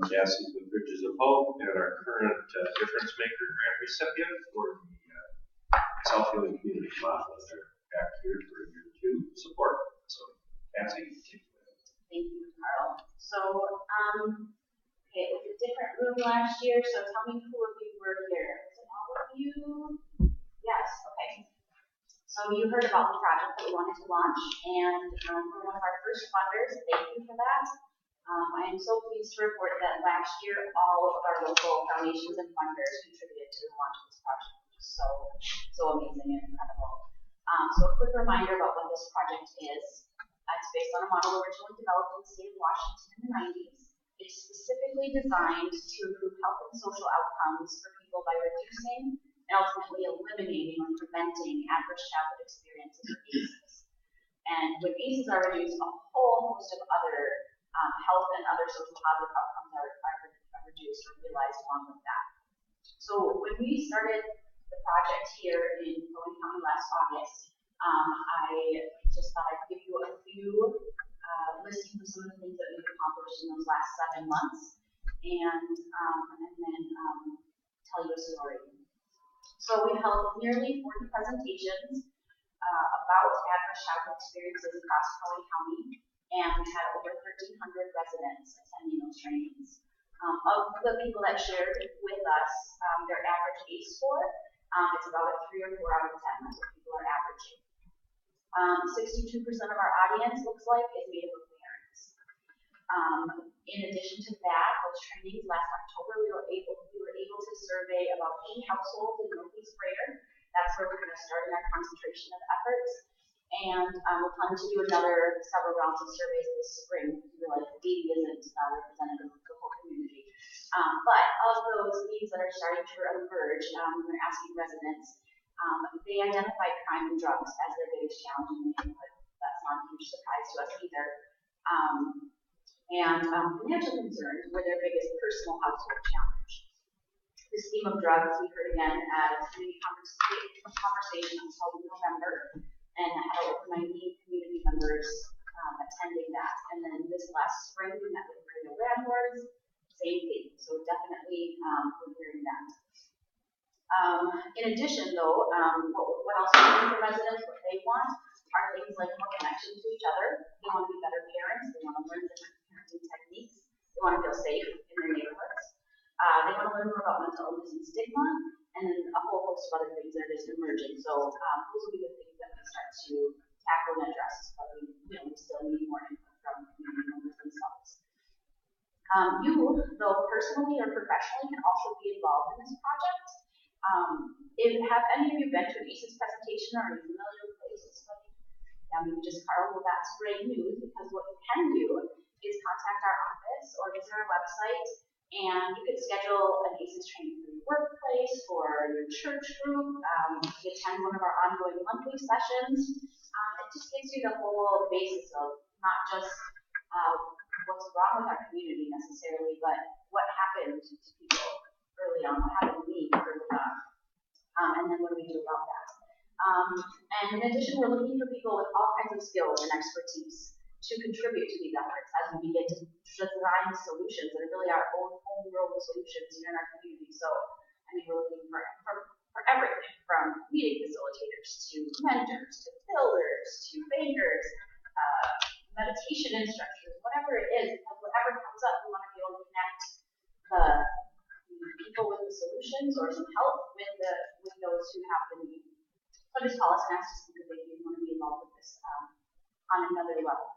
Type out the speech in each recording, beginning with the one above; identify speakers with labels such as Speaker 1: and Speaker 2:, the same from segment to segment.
Speaker 1: Jassy with Bridges of Hope and our current Difference Maker grant recipient for the self-healing community model. They're back here for year 2 support. So, Cassie, take it away.
Speaker 2: Thank you, Carl. So, okay, it was a different room last year, so tell me who of you were here. Is it all of you? Yes, okay. So you heard about the project that we wanted to launch, and we're one of our first funders. Thank you for that. I am so pleased to report that last year all of our local foundations and funders contributed to the launch of this project, which is so amazing and incredible. So a quick reminder about what this project is. It's based on a model originally developed in the state of Washington in the 90s. It's specifically designed to improve health and social outcomes for people by reducing and ultimately eliminating or preventing adverse childhood experiences with ACEs. And when ACEs are reduced, a whole host of other health and other social positive outcomes are reduced or realized along with that. So when we started the project here in Bowen County last August, I just thought I'd give you a few listings of some of the things that we've accomplished in those last 7 months, and then tell you a story. So we held nearly 40 presentations about adverse childhood experiences across Bowen County, and we had over 1,300 residents attending those trainings. Of the people that shared with us their average ACE score, it's about a 3 or 4 out of 10. That's what people are averaging. 62% of our audience looks like is made up of parents. In addition to that, those trainings last October, we were able to survey about 80 households in Northeast Brainerd. That's where we're going to start in our concentration of efforts. And we're planning to do several rounds of surveys this spring. We realize 80 isn't representative of the whole community. But of those needs that are starting to emerge, we're asking residents, they identified crime and drugs as their biggest challenge in the neighborhood. That's not a huge surprise to us either. And financial concerns were their biggest personal household challenge. This theme of drugs we heard again at a community conversation held in November, and I had over 90 community members attending that. And then this last spring, we met with radio landlords, same thing. So definitely we're hearing that. In addition, though, what else we need for residents, what they want are things like more connection to each other. They want to be better parents. They want to learn different parenting techniques. They want to feel safe in their neighborhoods. They want to learn more about mental illness and stigma, and then a whole host of other things that are just emerging. So those will be the things that we start to tackle and address, but we still need more input from community members themselves. You, though personally or professionally, can also be involved in this project. Have any of you been to an ACEs presentation, or are you familiar with the ACEs study? Maybe just Carl, well, that's great news, because what you can do is contact our office or visit our website, and you can schedule an ACEs training for your workplace, for your church group, attend one of our ongoing monthly sessions. It just gives you the whole basis of not just what's wrong with our community necessarily, but what happened to people early on, what happened to me early on, and then what do we do about that. And in addition, we're looking for people with all kinds of skills and expertise to contribute to these efforts as we begin to design solutions that are really our own homegrown solutions here in our community. So, we're looking for everything from meeting facilitators to mentors to builders to bankers, meditation instructors, whatever it is, because whatever comes up, we want to be able to connect the people with the solutions or some help with those who have the need. So just call us and ask us if you want to be involved with this on another level.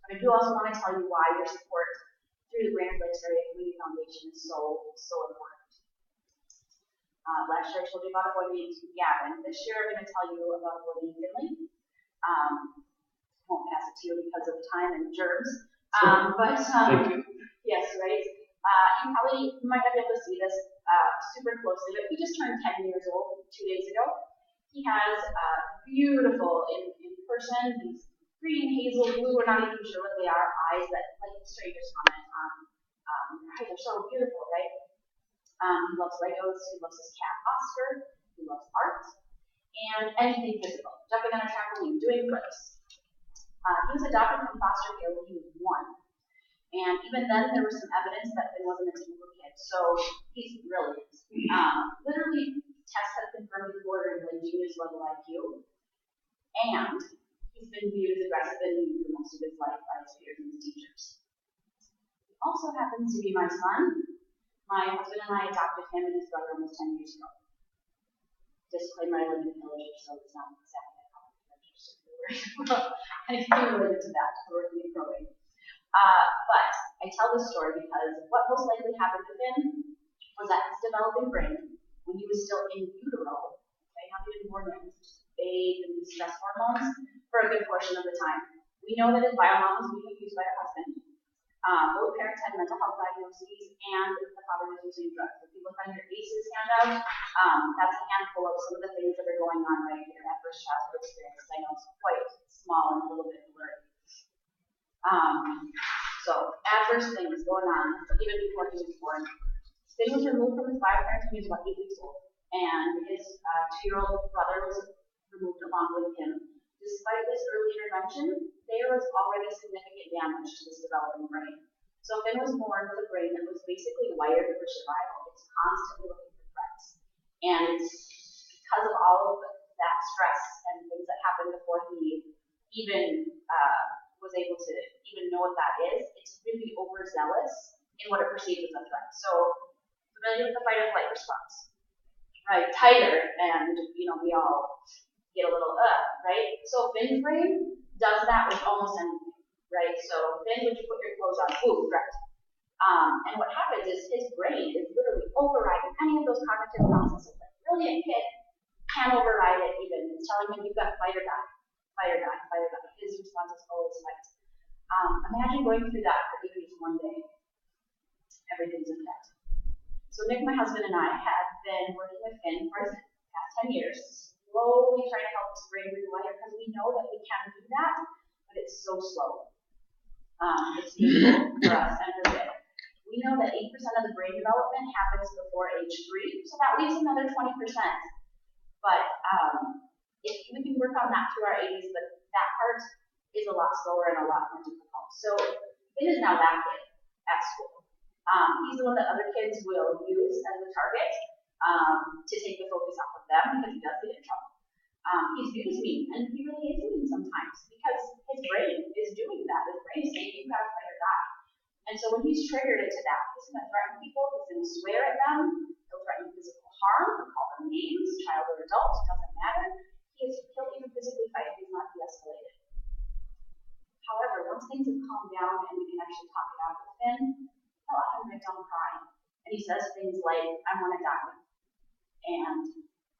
Speaker 2: I do also want to tell you why your support through the Brainerd Area Community Foundation is so important. Last year I told you about a boy named Gavin. This year I'm going to tell you about a boy named Finley. I won't pass it to you because of time and germs. Yes, right. You might not be able to see this super closely, but he just turned 10 years old 2 days ago. He has beautiful in person. He's green, hazel, blue. We're not even sure what they are. Eyes that like strangers comment on. They're so beautiful, right? He loves Legos. He loves his cat Oscar. He loves art and anything physical. Jumping on a trampoline, doing flips. He was adopted from foster care when he was 1. And even then, there was some evidence that Finn wasn't a typical kid. So he's brilliant. Literally, tests have confirmed he's bordering like genius level IQ. And he's been viewed as aggressive and mean for most of his life by his peers and his teachers. He also happens to be my son. My husband and I adopted him and his brother almost 10 years ago. Disclaimer, I live in a village, so it's not exactly a common village. Anything related to that, so we're being growing. But I tell this story because what most likely happened to him was that his developing brain, when he was still in utero, okay, not even born yet, just bathed in these stress hormones for a good portion of the time. We know that his biomom was being abused by her husband. Both parents had mental health diagnoses, and the father was using drugs. If you look on your ACEs handout, that's a handful of some of the things that are going on right here at first childhood experience. I know it's quite small and a little bit blurry. So adverse things going on even before he was born. Finn was removed from his bio parents when he was about 8 weeks old, and his 2-year-old brother was removed along with him. Despite this early intervention, there was already significant damage to this developing brain. So Finn was born with a brain that was basically wired for survival. It's constantly looking for threats. And it's because of all of that stress and things that happened before he even was able to even know what that is, it's really overzealous in what it perceives as a threat. So familiar with the fight or flight response, right? Tiger, and we all get a little right? So Finn's brain does that with almost anything, right? So Finn, would you put your clothes on? Ooh, threat. And what happens is his brain is literally overriding any of those cognitive processes. Like brilliant kid can override it even. It's telling him you've got fight or die, fight or die, fight or die. His response is always fight. Imagine going through that for 8 weeks one day. Everything's a threat. So Nick, my husband, and I have been working with Finn for the past 10 years, slowly trying to help his brain rewire because we know that we can do that, but it's so slow. It's painful for us and for Finn. We know that 8% of the brain development happens before age 3, so that leaves another 20%. But if we can work on that through our 80s, but that part is a lot slower and a lot more difficult. So Finn is now that kid at school. He's the one that other kids will use as a target to take the focus off of them because he does get in trouble. He's viewed as mean, and he really is mean sometimes because his brain is doing that. His brain is saying, you've got to fight or die. And so when he's triggered into that, he's going to threaten people, he's going to swear at them, he'll threaten physical harm, he'll call them names, child or adult, doesn't matter. He'll even physically fight if he's not de-escalated. However, once things have calmed down and we can actually talk it out with Finn, he'll often break down crying. And he says things like, I want to die. And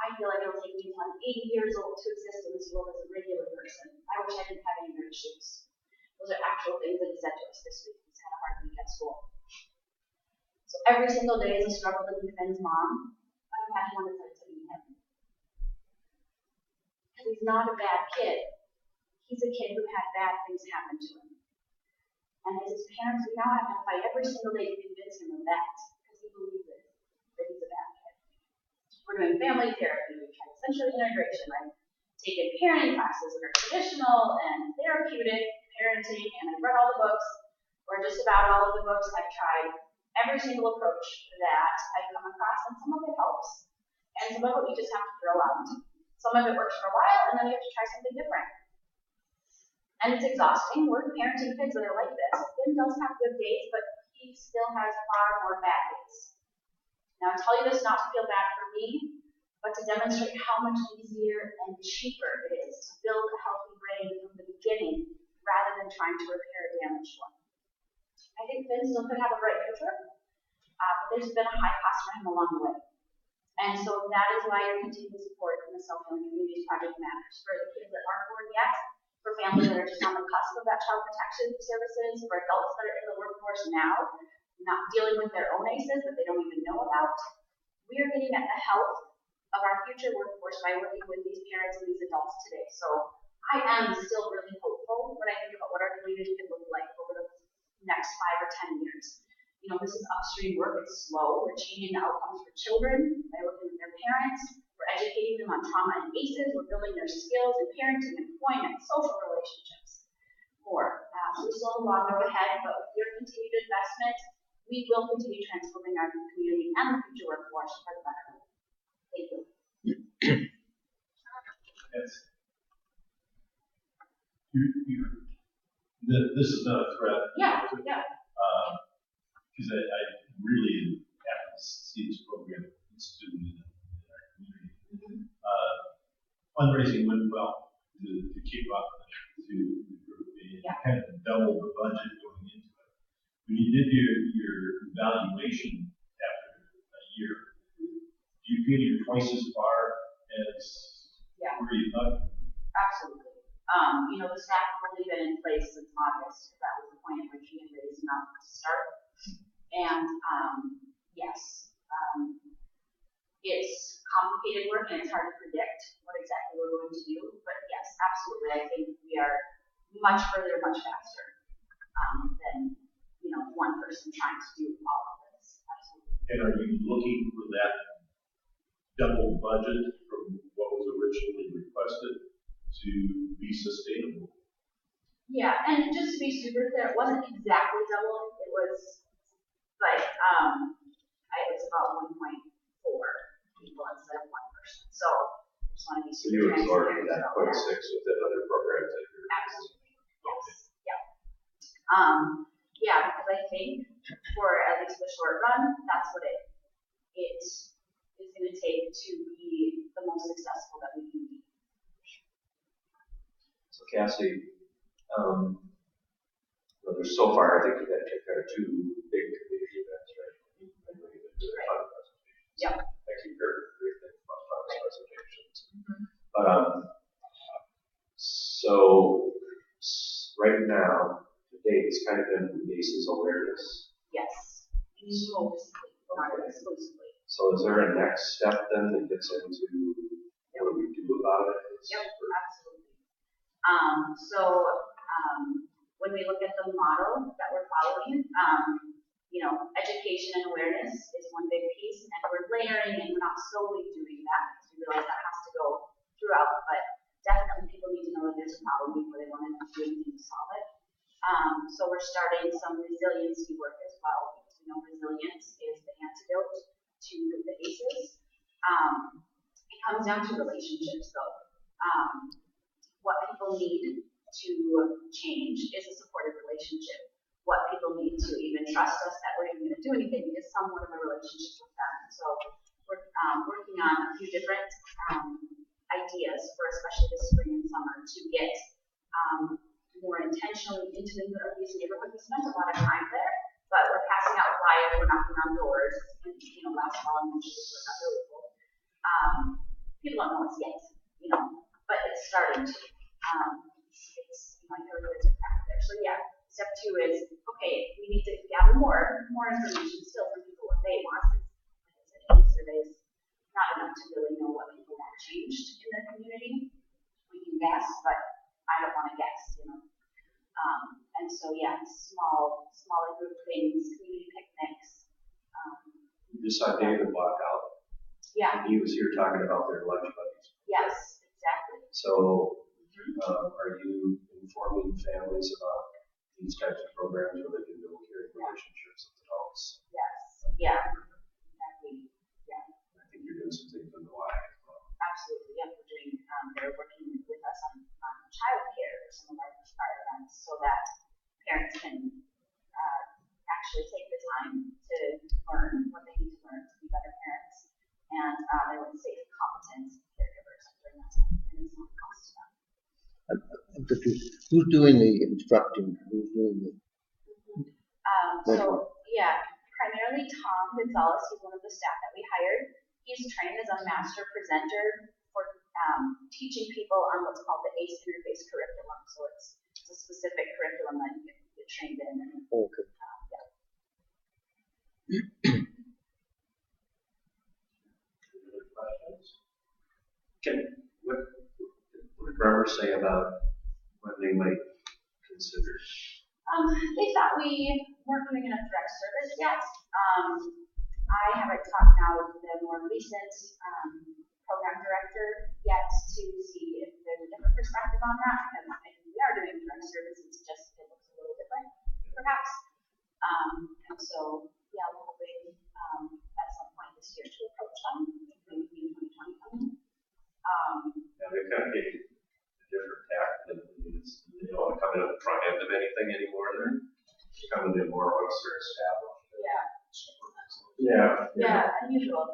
Speaker 2: I feel like it'll take me until I'm 80 years old to exist in this world as a regular person. I wish I didn't have any weird shoes. Those are actual things that he said to us this week. He's had a hard week at school. So every single day is a struggle to be Finn's mom. But imagine what it's like to be him. Because he's not a bad kid. He's a kid who had bad things happen to him. And as his parents, we now have to fight every single day to convince him of that. Because he believes it, that he's a bad kid. We're doing family therapy, we've tried sensory integration. I've taken parenting classes that are traditional and therapeutic parenting, and I've read all the books, or just about all of the books. I've tried every single approach that I've come across, and some of it helps. And some of it we just have to throw out. Some of it works for a while, and then we have to try something different. And it's exhausting. We're parenting kids that are like this. Finn does have good days, but he still has far more bad days. Now, I tell you this not to feel bad for me, but to demonstrate how much easier and cheaper it is to build a healthy brain from the beginning rather than trying to repair a damaged one. I think Finn still could have a bright future, but there's been a high cost for him along the way. And so that is why your continued support in the Self-Healing Communities Project matters. For the kids that aren't born yet, for families that are just on the cusp of that child protection services, for adults that are in the workforce now, not dealing with their own ACEs that they don't even know about, we are getting at the health of our future workforce by working with these parents and these adults today. So I am still really hopeful when I think about what our community can look like over the next 5 or 10 years. This is upstream work, it's slow. We're changing the outcomes for children by working with their parents. We're educating them on trauma and ACEs. We're building their skills in parenting, employment, social relationships. more. So we still have a long road ahead, but with your continued investment, we will continue transforming our community and the future workforce for the better. Thank you.
Speaker 3: Yes. This is not a threat.
Speaker 2: Yeah.
Speaker 3: Because I really happy to see this program instituted in our community. Fundraising went well to keep up to the group and kind of double the budget going into it. When you did your evaluation after a year, do you feel you're twice as far as where you thought?
Speaker 2: Absolutely. The staff have only been in place since August. That was the point at which we had raised enough to start. And yes, it's complicated work and it's hard to predict what exactly we're going to do. But yes, absolutely. I think we are much further, much faster than one person trying to do all of this. Absolutely.
Speaker 3: And are you looking for that double budget from what was originally requested to be sustainable?
Speaker 2: Yeah, and just to be super clear, it wasn't exactly double. It was, but it was about 1.4 people instead of one person. So I just want to be super
Speaker 1: You
Speaker 2: transparent.
Speaker 1: absorbed that 0.6 within other programs that you're.
Speaker 2: Absolutely. Yes. Yeah. Because I think for at least the short run, that's what it is going to take to be the most successful that we can be.
Speaker 1: So Cassie, there's so far, I think you've got kind of two big community events, right?
Speaker 2: Yep.
Speaker 1: I keep hearing great things about fund presentations. But so right now, to date, it's kind of been ACE's awareness.
Speaker 2: Yes. Mostly, not exclusively.
Speaker 1: So is there a next step then that gets into what do we do about it?
Speaker 2: Yep, absolutely. When we look at the model that we're following, education and awareness is one big piece, and we're layering, and we're not solely doing that because we realize that has to go throughout, but definitely people need to know that there's a problem before they want to do anything to solve it. So we're starting some resiliency work as well, because we know resilience is the antidote to the ACEs. It comes down to relationships, though. What people need to change is a supportive relationship. What people need to even trust us that we're even going to do anything is somewhat of a relationship with them. So we're working on a few different ideas for especially this spring and summer to get more intentionally into these neighborhoods. We spent a lot of time there, but we're passing out flyers, we're knocking on doors, and last fall I mentioned this was not really cool. People don't know us yet, but it's starting to. I know there's a crack there. So yeah, step 2 is, okay, we need to gather more information still from people what they want. Like I said, surveys not enough to really know what people want changed in their community. We can guess, but I don't want to guess, and so yeah, smaller group things, community picnics.
Speaker 1: You just saw David walk out.
Speaker 2: Yeah.
Speaker 1: He was here talking about their lunch buddies.
Speaker 2: Yes, exactly.
Speaker 1: So are you informing families about these types of programs where they can build caring relationships with adults?
Speaker 2: Yes. Yeah. Exactly. Yeah.
Speaker 1: I think you're doing some things on the Y as well.
Speaker 2: Absolutely. Yeah, we're doing. They're working with us on childcare for some of our events, so that parents can actually take the time to learn what they need to learn to be better parents, and they will be safe, competent caregivers during that time, and it's not a cost to them.
Speaker 4: I'm confused. Who's doing the instructing? Who's doing the?
Speaker 2: Primarily Tom Gonzalez. He's one of the staff that we hired. He's trained as a master presenter for teaching people on what's called the ACE interface curriculum. So it's a specific curriculum that you get trained in.
Speaker 4: Okay.
Speaker 1: What did Bremer say about what they might consider?
Speaker 2: They thought we weren't doing enough direct service yet. I haven't talked now with the more recent program director yet to see if there's a different perspective on that, because I think we are doing direct services, just it looks a little different, perhaps. And so, yeah, we're hoping at some point this year to approach them, maybe in 2020 coming.
Speaker 1: Yeah, they're kind of taking a different tack than these. They don't want to come in at the front end of anything anymore. They're coming in more once they're established.
Speaker 2: Yeah, unusual.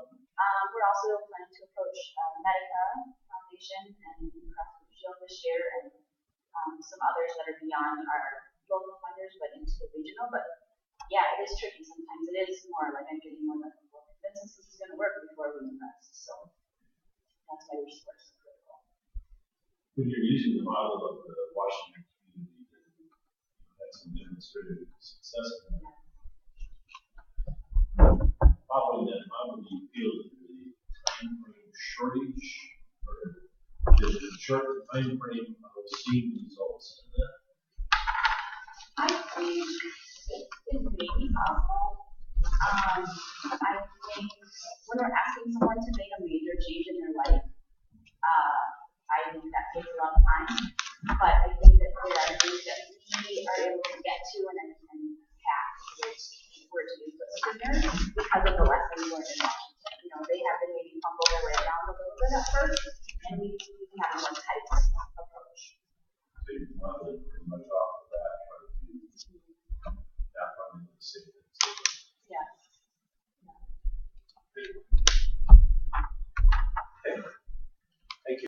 Speaker 2: We're also planning to approach Medica Foundation and Cross Blue Shield this year, and some others that are beyond our local funders, but into the regional. But yeah, it is tricky sometimes. It is more like I'm getting more like, well, convince us this is going to work before we invest. So that's why we're so critical.
Speaker 3: When you're using the model of the Washington community, that's some demonstrated success. Following that model, do you feel that the time frame shortage, or is it short time frame of seeing results in that?
Speaker 2: I think it may be possible. I think when we're asking someone to make a major change in their life, I think that takes a long time. But I think that there are things that we are able to get to and path where to be put in there because of the lessons learned in Washington. You know, they have been maybe fumble their way around a little bit at first,